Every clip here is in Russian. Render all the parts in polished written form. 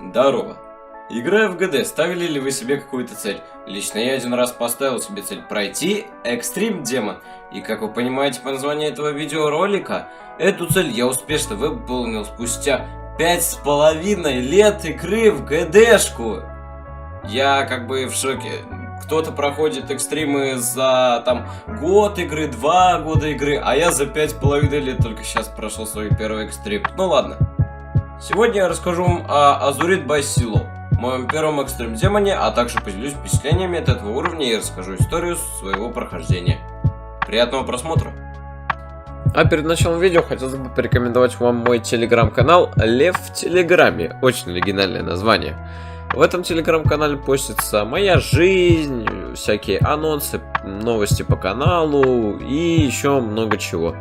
Здорово. Играя в ГД, ставили ли вы себе какую-то цель? Лично я один раз поставил себе цель пройти Extreme Demon. И как вы понимаете по названию этого видеоролика, эту цель я успешно выполнил спустя 5,5 лет игры в ГДшку. Я как бы в шоке. Кто-то проходит экстримы за год игры, 2 года игры, а я за 5,5 лет только сейчас прошел свой первый экстрим. Ну ладно. Сегодня я расскажу вам о Azurite by Silo, моем первом экстрим демоне, а также поделюсь впечатлениями от этого уровня и расскажу историю своего прохождения. Приятного просмотра! А перед началом видео хотелось бы порекомендовать вам мой телеграм-канал Лев в Телеграме. Очень оригинальное название. В этом телеграм-канале постится моя жизнь, всякие анонсы, новости по каналу и еще много чего.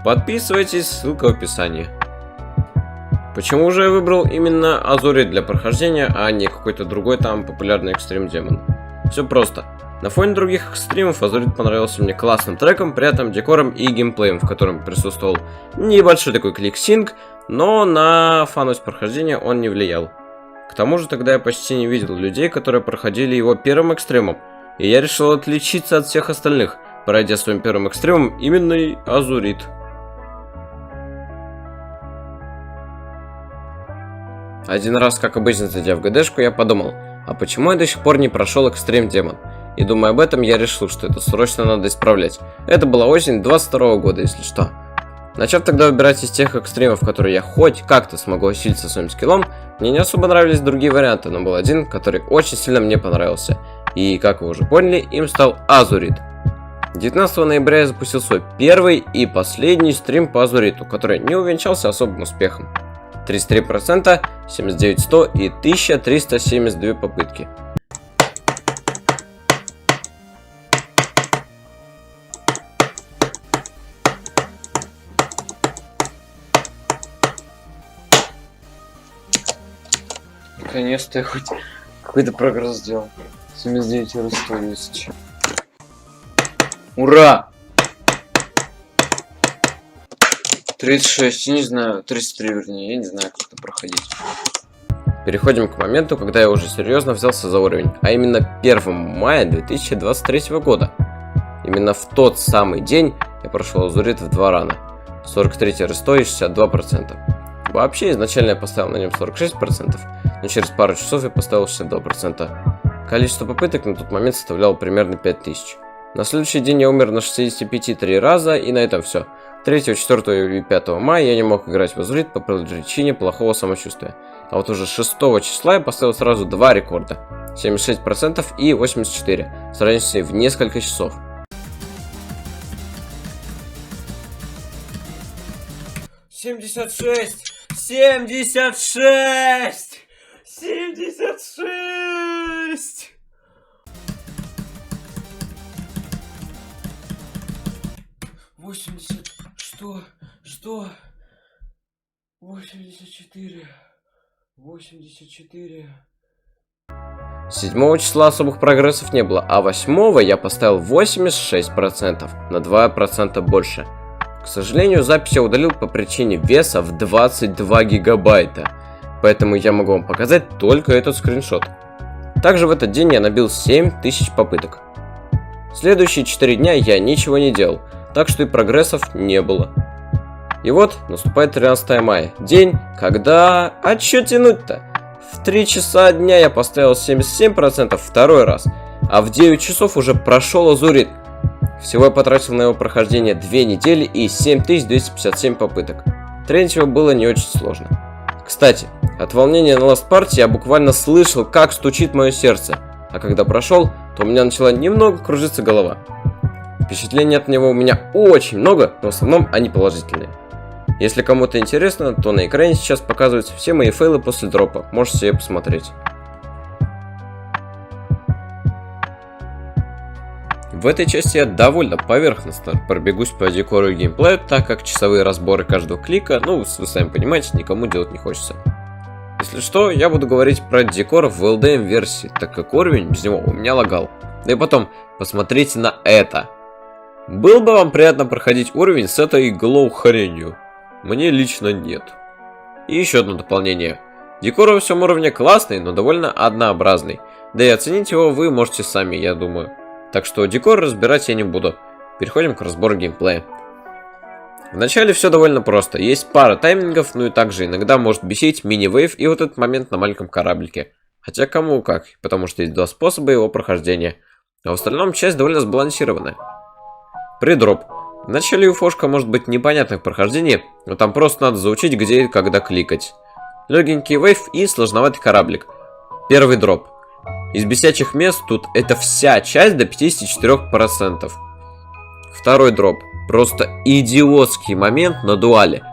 Подписывайтесь, ссылка в описании. Почему же я выбрал именно Azurite для прохождения, а не какой-то другой популярный экстрим демон? Все просто. На фоне других экстримов Azurite понравился мне классным треком, приятным декором и геймплеем, в котором присутствовал небольшой такой кликсинг, но на фановость прохождения он не влиял. К тому же тогда я почти не видел людей, которые проходили его первым экстримом, и я решил отличиться от всех остальных, пройдя своим первым экстримом именно Azurite. Один раз, как обычно, зайдя в ГДшку, я подумал, а почему я до сих пор не прошел экстрим демон? И думая об этом, я решил, что это срочно надо исправлять. Это была осень 22 года, если что. Начав тогда выбирать из тех экстримов, которые я хоть как-то смогу осилиться своим скиллом, мне не особо нравились другие варианты, но был один, который очень сильно мне понравился. И, как вы уже поняли, им стал Azurite. 19 ноября я запустил свой первый и последний стрим по Azurite, который не увенчался особым успехом. 33%, 79100 и 1372 попытки. Наконец-то я хоть какой-то прогресс сделал. 79 раз 110. Ура! 36, не знаю, 33 вернее, я не знаю, как это проходить. Переходим к моменту, когда я уже серьезно взялся за уровень, а именно 1 мая 2023 года. Именно в тот самый день я прошел Azurite в 2 рана. 43 ресто и 62%. Вообще, изначально я поставил на нем 46%, но через пару часов я поставил 62%. Количество попыток на тот момент составляло примерно 5000. На следующий день я умер на 65 3 раза, и на этом все. 3, 4 и 5 мая я не мог играть в Azurite по причине плохого самочувствия. А вот уже 6 числа я поставил сразу 2 рекорда. 76% и 84%, с разницей в несколько часов. Семьдесят шесть! 76! 76! Что? 84. 7 числа особых прогрессов не было, а 8 я поставил 86%, на 2% больше. К сожалению, запись я удалил по причине веса в 22 гигабайта, поэтому я могу вам показать только этот скриншот. Также в этот день я набил 7000 попыток. Следующие 4 дня я ничего не делал, так что и прогрессов не было. И вот наступает 13 мая, день, когда... А чё тянуть-то? В 3 часа дня я поставил 77% второй раз, а в 9 часов уже прошел Azurite. Всего я потратил на его прохождение 2 недели и 7257 попыток. Тренить его было не очень сложно. Кстати, от волнения на Last Party я буквально слышал, как стучит мое сердце, а когда прошел, то у меня начала немного кружиться голова. Впечатлений от него у меня очень много, но в основном они положительные. Если кому-то интересно, то на экране сейчас показываются все мои фейлы после дропа, можете себе посмотреть. В этой части я довольно поверхностно пробегусь по декору и геймплею, так как часовые разборы каждого клика, вы сами понимаете, никому делать не хочется. Если что, я буду говорить про декор в LDM версии, так как уровень без него у меня лагал. Да и потом, посмотрите на это. Было бы вам приятно проходить уровень с этой глоу хренью? Мне лично нет. И еще одно дополнение. Декор во всем уровне классный, но довольно однообразный. Да и оценить его вы можете сами, я думаю. Так что декор разбирать я не буду. Переходим к разбору геймплея. Вначале все довольно просто. Есть пара таймингов, ну и также иногда может бесить мини-вейв и вот этот момент на маленьком кораблике. Хотя кому как, потому что есть два способа его прохождения. А в остальном часть довольно сбалансированная. Придроп. Вначале уфошка может быть непонятной в прохождении, но там просто надо заучить, где и когда кликать. Легенький вейв и сложноватый кораблик. Первый дроп. Из бесячих мест тут это вся часть до 54%. Второй дроп. Просто идиотский момент на дуале.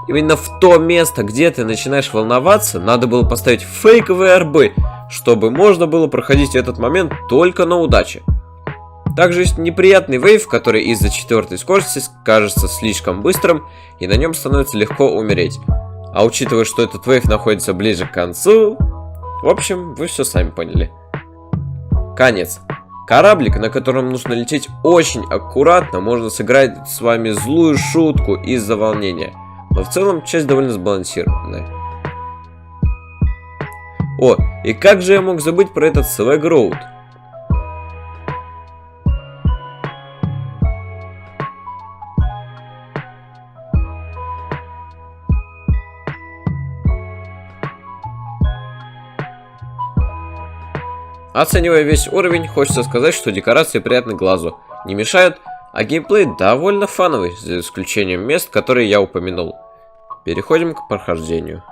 Именно в то место, где ты начинаешь волноваться, надо было поставить фейковые арбы, чтобы можно было проходить этот момент только на удаче. Также есть неприятный вейв, который из-за 4-й скорости кажется слишком быстрым, и на нем становится легко умереть. А учитывая, что этот вейв находится ближе к концу... В общем, вы все сами поняли. Конец. Кораблик, на котором нужно лететь очень аккуратно, можно сыграть с вами злую шутку из-за волнения. Но в целом часть довольно сбалансированная. О, и как же я мог забыть про этот Swag Road? Оценивая весь уровень, хочется сказать, что декорации приятны глазу, не мешают, а геймплей довольно фановый, за исключением мест, которые я упомянул. Переходим к прохождению.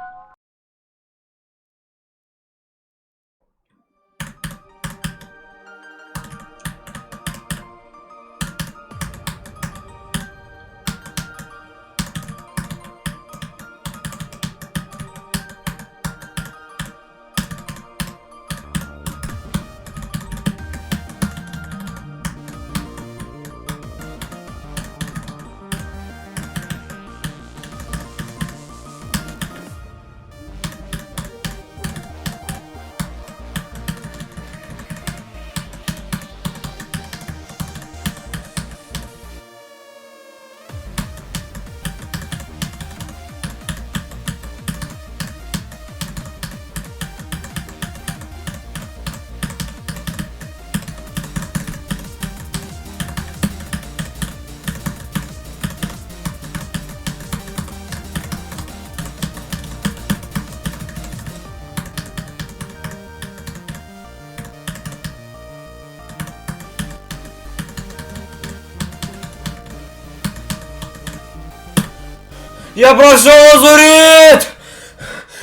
Я прошел лазурит!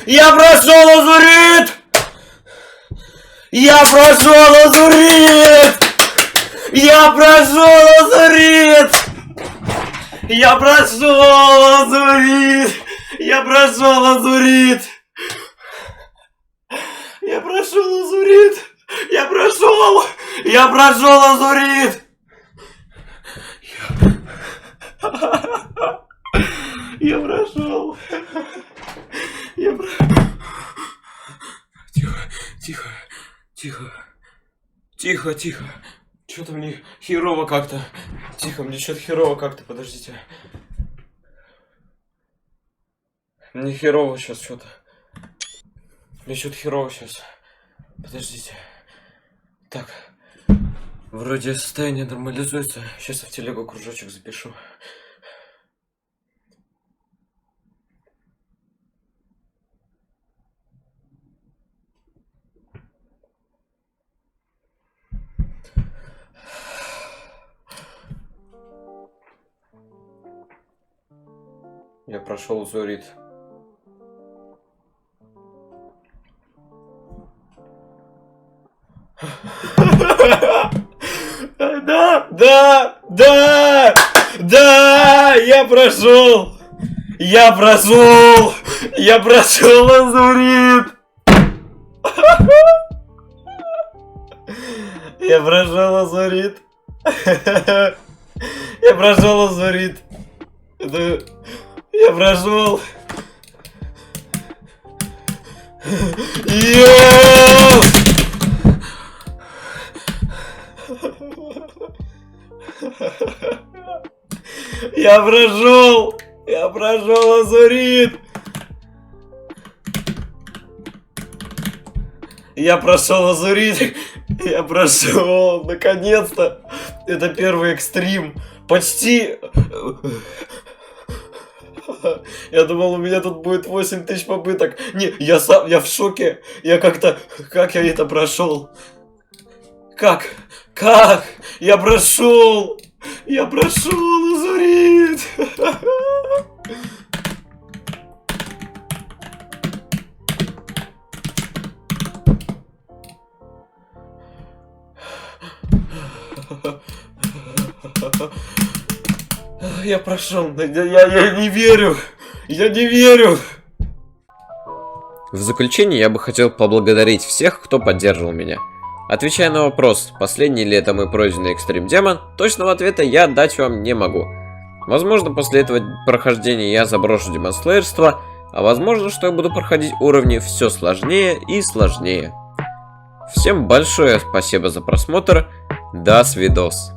Я прошел лазурит! Я прошел лазурит! Я прошел лазурит! Я прошел лазурит! Я прошел лазурит! Я прошел лазурит! Я прошел! Я прошел лазурит! Я прошел. Я прошел. Тихо, тихо, тихо. Тихо, тихо. Что-то мне херово как-то. Тихо, мне что-то херово как-то, подождите. Мне херово сейчас что-то. Мне что-то херово сейчас. Подождите. Так. Вроде состояние нормализуется. Сейчас я в телегу кружочек запишу. Я прошел Зурит. Да, я прошел. Я прошел Лазурит. Я прошел Лазурит. Я прошел Лазурит. Я прошел. Я прошел Лазурит. Я прошел Азурит. Я прошел, наконец-то. Это первый экстрим. Почти. Я думал, у меня тут будет 8000 попыток. Не, я в шоке. Как я это прошел? Как? Я прошел Азурит. Я прошел, я не верю. В заключение я бы хотел поблагодарить всех, кто поддерживал меня. Отвечая на вопрос, последний ли это мой пройденный экстрим демон, точного ответа я дать вам не могу. Возможно, после этого прохождения я заброшу демонслейерство, а возможно, что я буду проходить уровни все сложнее и сложнее. Всем большое спасибо за просмотр, до свидос.